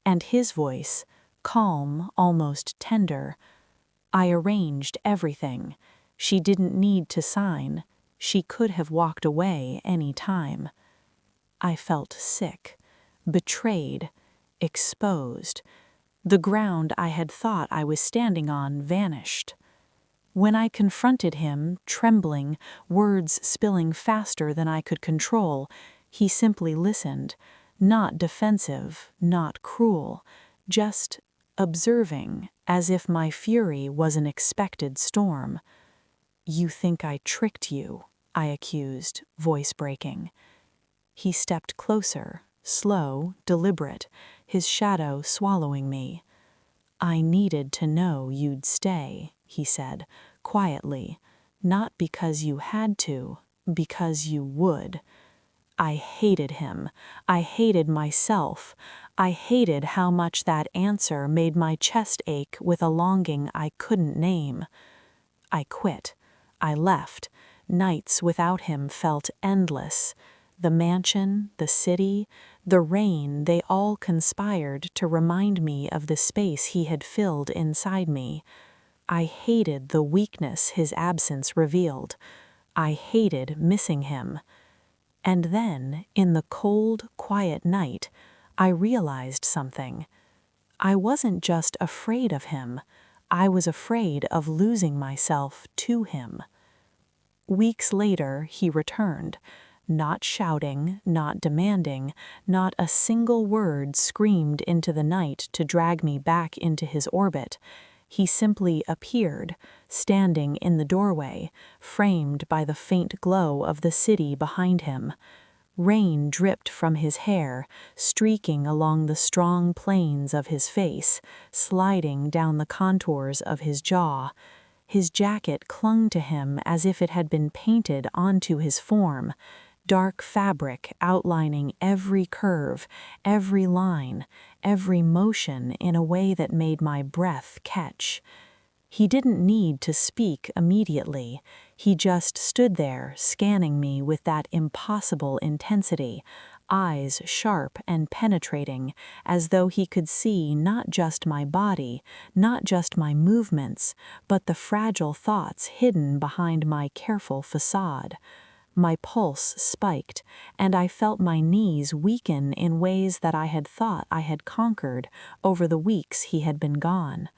And his voice, calm, almost tender. I arranged everything. She didn't need to sign. She could have walked away any time. I felt sick, betrayed, exposed. The ground I had thought I was standing on vanished. When I confronted him, trembling, words spilling faster than I could control, he simply listened, not defensive, not cruel, just observing, as if my fury was an expected storm. "You think I tricked you," I accused, voice breaking. He stepped closer, slow, deliberate, his shadow swallowing me. "I needed to know you'd stay," he said, quietly, "not because you had to, because you would." I hated him. I hated myself. I hated how much that answer made my chest ache with a longing I couldn't name. I quit. I left. Nights without him felt endless. The mansion, the city, the rain, they all conspired to remind me of the space he had filled inside me. I hated the weakness his absence revealed. I hated missing him. And then, in the cold, quiet night, I realized something. I wasn't just afraid of him. I was afraid of losing myself to him. Weeks later, he returned, not shouting, not demanding, not a single word screamed into the night to drag me back into his orbit. He simply appeared, standing in the doorway, framed by the faint glow of the city behind him. Rain dripped from his hair, streaking along the strong planes of his face, sliding down the contours of his jaw. His jacket clung to him as if it had been painted onto his form, dark fabric outlining every curve, every line, every motion in a way that made my breath catch. He didn't need to speak immediately. He just stood there, scanning me with that impossible intensity, eyes sharp and penetrating, as though he could see not just my body, not just my movements, but the fragile thoughts hidden behind my careful facade. My pulse spiked, and I felt my knees weaken in ways that I had thought I had conquered over the weeks he had been gone.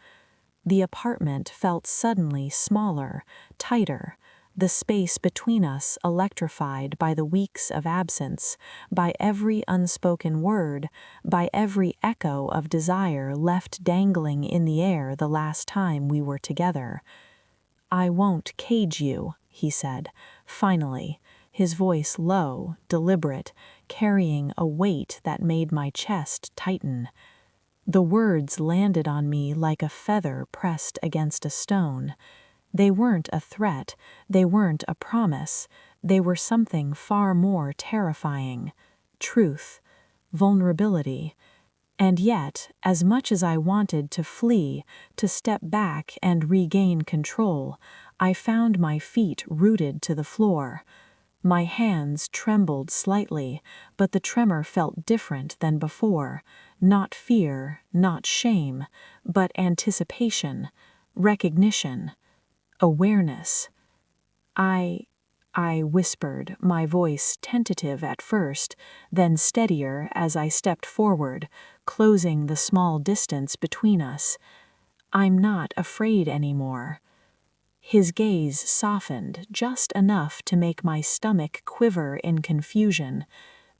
The apartment felt suddenly smaller, tighter, the space between us electrified by the weeks of absence, by every unspoken word, by every echo of desire left dangling in the air the last time we were together. "I won't cage you," he said, finally, his voice low, deliberate, carrying a weight that made my chest tighten. The words landed on me like a feather pressed against a stone. They weren't a threat, they weren't a promise, they were something far more terrifying. Truth, vulnerability. And yet, as much as I wanted to flee, to step back and regain control, I found my feet rooted to the floor. My hands trembled slightly, but the tremor felt different than before. Not fear, not shame, but anticipation, recognition, awareness. I whispered, my voice tentative at first, then steadier as I stepped forward, closing the small distance between us. "I'm not afraid anymore." His gaze softened just enough to make my stomach quiver in confusion.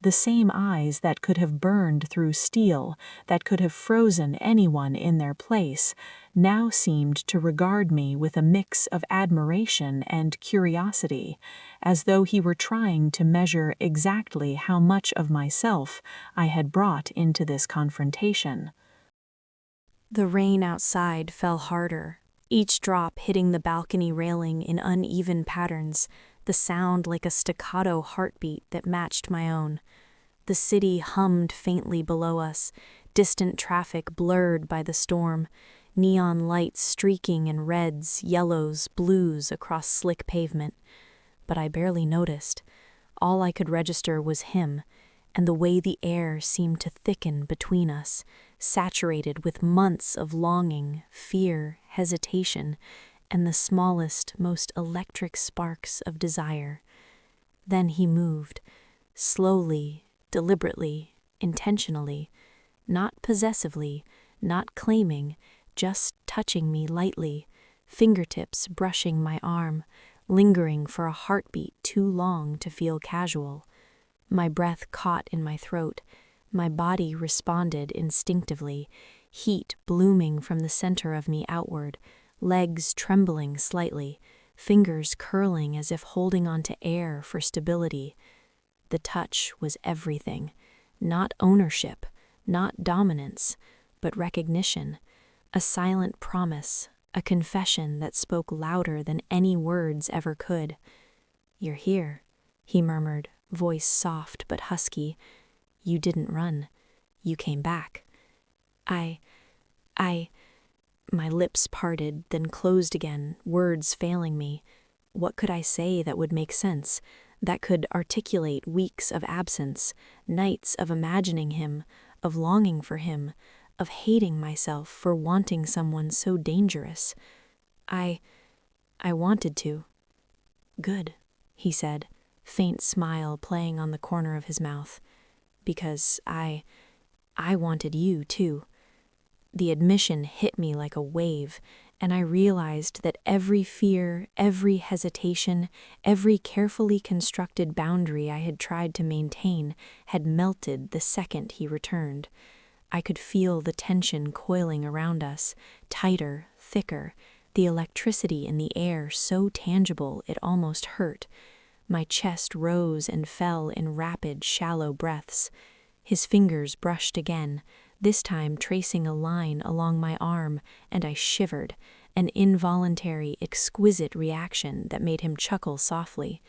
The same eyes that could have burned through steel, that could have frozen anyone in their place, now seemed to regard me with a mix of admiration and curiosity, as though he were trying to measure exactly how much of myself I had brought into this confrontation. The rain outside fell harder, each drop hitting the balcony railing in uneven patterns, the sound like a staccato heartbeat that matched my own. The city hummed faintly below us, distant traffic blurred by the storm, neon lights streaking in reds, yellows, blues across slick pavement. But I barely noticed. All I could register was him, and the way the air seemed to thicken between us, saturated with months of longing, fear, hesitation, and the smallest, most electric sparks of desire. Then he moved, slowly, deliberately, intentionally, not possessively, not claiming, just touching me lightly, fingertips brushing my arm, lingering for a heartbeat too long to feel casual. My breath caught in my throat. My body responded instinctively, heat blooming from the center of me outward, legs trembling slightly, fingers curling as if holding onto air for stability. The touch was everything. Not ownership, not dominance, but recognition. A silent promise, a confession that spoke louder than any words ever could. "You're here," he murmured, voice soft but husky. "You didn't run. You came back." My lips parted, then closed again, words failing me. What could I say that would make sense, that could articulate weeks of absence, nights of imagining him, of longing for him, of hating myself for wanting someone so dangerous? I wanted to. Good, he said, faint smile playing on the corner of his mouth. Because I wanted you too. The admission hit me like a wave, and I realized that every fear, every hesitation, every carefully constructed boundary I had tried to maintain had melted the second he returned. I could feel the tension coiling around us, tighter, thicker, the electricity in the air so tangible it almost hurt. My chest rose and fell in rapid, shallow breaths. His fingers brushed again, this time tracing a line along my arm, and I shivered, an involuntary, exquisite reaction that made him chuckle softly.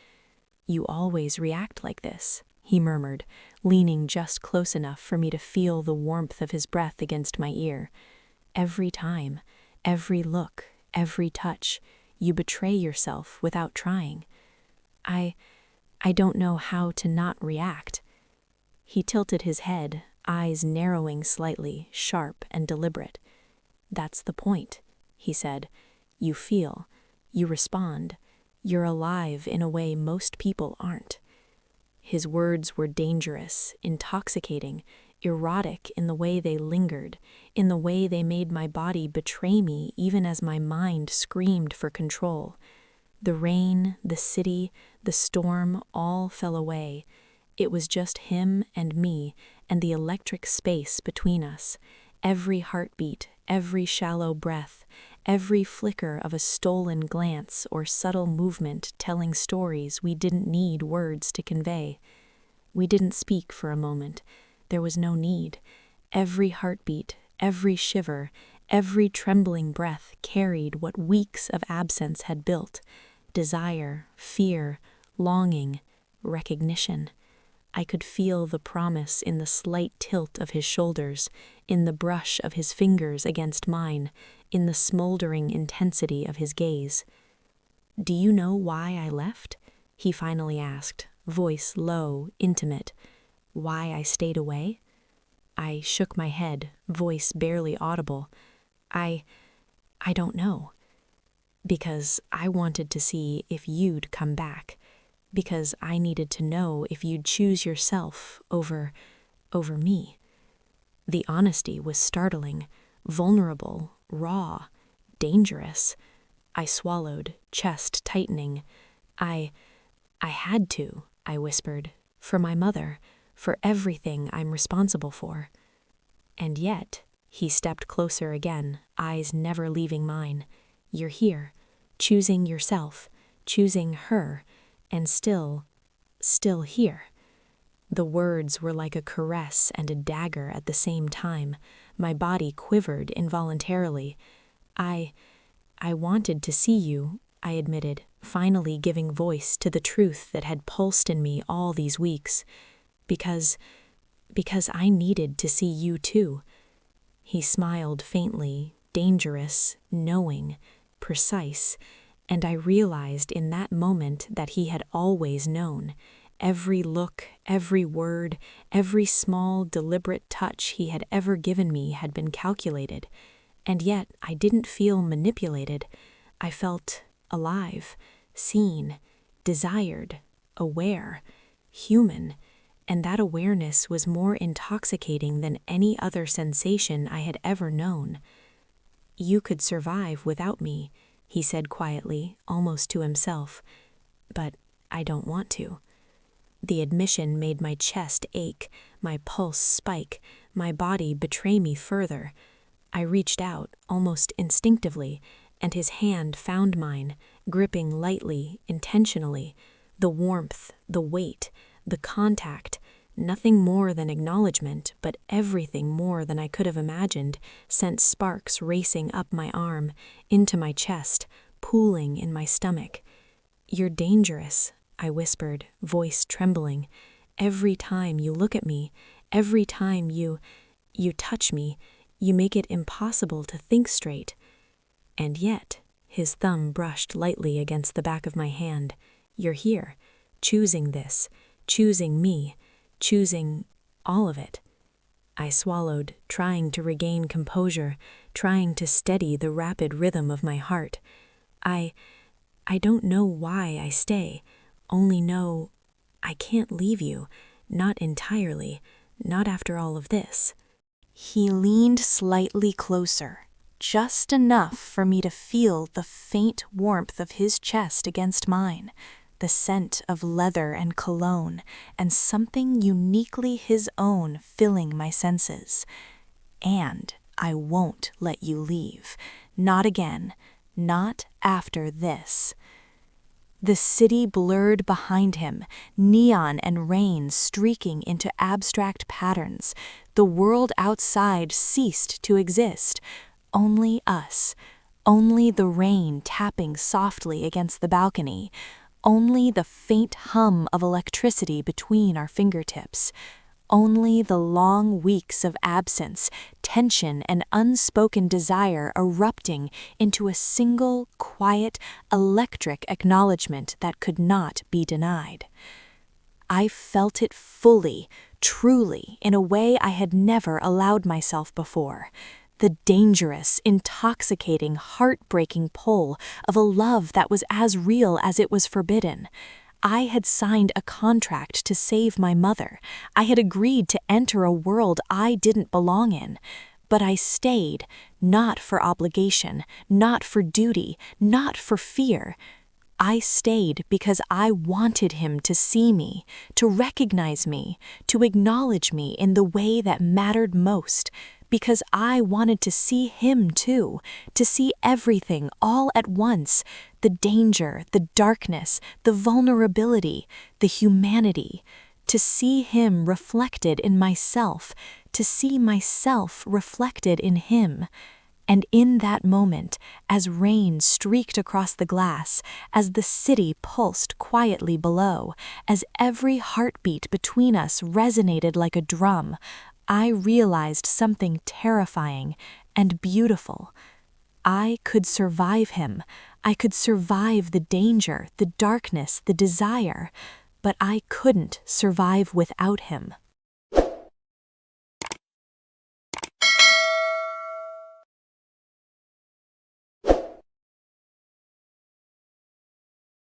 "You always react like this," he murmured, leaning just close enough for me to feel the warmth of his breath against my ear. "Every time, every look, every touch, you betray yourself without trying. I don't know how to not react." He tilted his head, eyes narrowing slightly, sharp and deliberate. "That's the point," he said. "You feel, you respond, you're alive in a way most people aren't." His words were dangerous, intoxicating, erotic in the way they lingered, in the way they made my body betray me even as my mind screamed for control. The rain, the city, the storm all fell away. It was just him and me and the electric space between us. Every heartbeat, every shallow breath, every flicker of a stolen glance or subtle movement telling stories we didn't need words to convey. We didn't speak for a moment. There was no need. Every heartbeat, every shiver, every trembling breath carried what weeks of absence had built: desire, fear, longing, recognition. I could feel the promise in the slight tilt of his shoulders, in the brush of his fingers against mine, in the smoldering intensity of his gaze. "Do you know why I left?" he finally asked, voice low, intimate. "Why I stayed away?" I shook my head, voice barely audible. I don't know. Because I wanted to see if you'd come back. Because I needed to know if you'd choose yourself over me. The honesty was startling, vulnerable, raw, dangerous. I swallowed, chest tightening. I had to, I whispered, for my mother, for everything I'm responsible for. And yet, he stepped closer again, eyes never leaving mine. You're here, choosing yourself, choosing her, and still here. The words were like a caress and a dagger at the same time. My body quivered involuntarily. I wanted to see you, I admitted, finally giving voice to the truth that had pulsed in me all these weeks. Because I needed to see you too. He smiled faintly, dangerous, knowing, precise, and I realized in that moment that he had always known. Every look, every word, every small, deliberate touch he had ever given me had been calculated. And yet I didn't feel manipulated. I felt alive, seen, desired, aware, human, and that awareness was more intoxicating than any other sensation I had ever known. "You could survive without me," he said quietly, almost to himself, "but I don't want to." The admission made my chest ache, my pulse spike, my body betray me further. I reached out, almost instinctively, and his hand found mine, gripping lightly, intentionally. The warmth, the weight, the contact, nothing more than acknowledgement, but everything more than I could have imagined, sent sparks racing up my arm, into my chest, pooling in my stomach. "You're dangerous," I whispered, voice trembling. "Every time you look at me, every time you touch me, you make it impossible to think straight." And yet, His thumb brushed lightly against the back of my hand. "You're here, choosing this, choosing me, choosing all of it." I swallowed, trying to regain composure, trying to steady the rapid rhythm of my heart. I don't know why I stay, only know I can't leave you, not entirely, not after all of this. He leaned slightly closer, just enough for me to feel the faint warmth of his chest against mine, the scent of leather and cologne, and something uniquely his own filling my senses. "And I won't let you leave. Not again. Not after this." The city blurred behind him, neon and rain streaking into abstract patterns. The world outside ceased to exist. Only us. Only the rain tapping softly against the balcony. Only the faint hum of electricity between our fingertips. Only the long weeks of absence, tension, and unspoken desire erupting into a single, quiet, electric acknowledgement that could not be denied. I felt it fully, truly, in a way I had never allowed myself before. The dangerous, intoxicating, heartbreaking pull of a love that was as real as it was forbidden. I had signed a contract to save my mother. I had agreed to enter a world I didn't belong in. But I stayed, not for obligation, not for duty, not for fear. I stayed because I wanted him to see me, to recognize me, to acknowledge me in the way that mattered most, because I wanted to see him too, to see everything all at once, the danger, the darkness, the vulnerability, the humanity, to see him reflected in myself, to see myself reflected in him. And in that moment, as rain streaked across the glass, as the city pulsed quietly below, as every heartbeat between us resonated like a drum, I realized something terrifying and beautiful. I could survive him. I could survive the danger, the darkness, the desire, but I couldn't survive without him.